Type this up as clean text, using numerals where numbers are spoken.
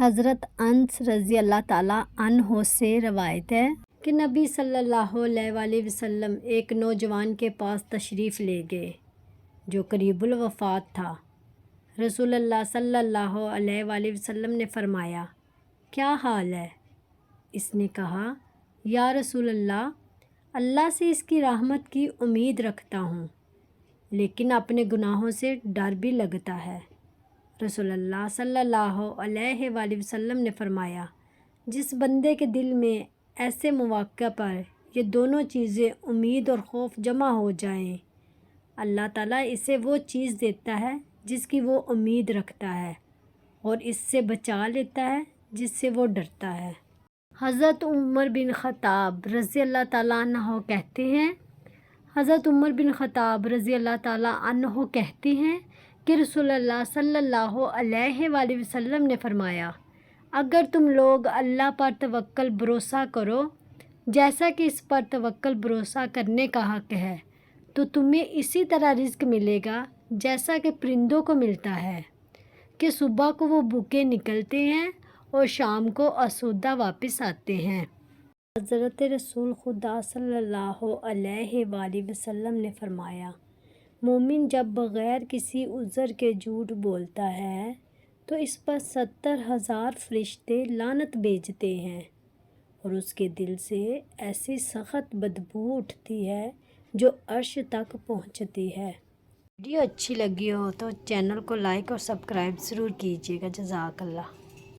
حضرت انس رضی اللہ تعالیٰ عنہ سے روایت ہے کہ نبی صلی اللہ علیہ وآلہ وسلم ایک نوجوان کے پاس تشریف لے گئے جو قریب الوفات تھا۔ رسول اللہ صلی اللہ علیہ وآلہ وسلم نے فرمایا، کیا حال ہے؟ اس نے کہا، یا رسول اللہ، اللہ سے اس کی رحمت کی امید رکھتا ہوں، لیکن اپنے گناہوں سے ڈر بھی لگتا ہے۔ رسول اللہ صلی اللہ علیہ وآلہ وسلم نے فرمایا، جس بندے کے دل میں ایسے مواقع پر یہ دونوں چیزیں امید اور خوف جمع ہو جائیں، اللہ تعالیٰ اسے وہ چیز دیتا ہے جس کی وہ امید رکھتا ہے اور اس سے بچا لیتا ہے جس سے وہ ڈرتا ہے۔ حضرت عمر بن خطاب رضی اللہ تعالیٰ عنہ کہتے ہیں کہ رسول اللہ صلی اللہ علیہ وآلہ وسلم نے فرمایا، اگر تم لوگ اللہ پر توکل بھروسہ کرو جیسا کہ اس پر توکل بھروسہ کرنے کا حق ہے، تو تمہیں اسی طرح رزق ملے گا جیسا کہ پرندوں کو ملتا ہے کہ صبح کو وہ بھوکے نکلتے ہیں اور شام کو آسودہ واپس آتے ہیں۔ حضرت رسول خدا صلی اللہ علیہ وآلہ وسلم نے فرمایا، مومن جب بغیر کسی عذر کے جھوٹ بولتا ہے تو اس پر 70,000 فرشتے لعنت بھیجتے ہیں اور اس کے دل سے ایسی سخت بدبو اٹھتی ہے جو عرش تک پہنچتی ہے۔ ویڈیو اچھی لگی ہو تو چینل کو لائک اور سبسکرائب ضرور کیجیے گا۔ جزاک اللہ۔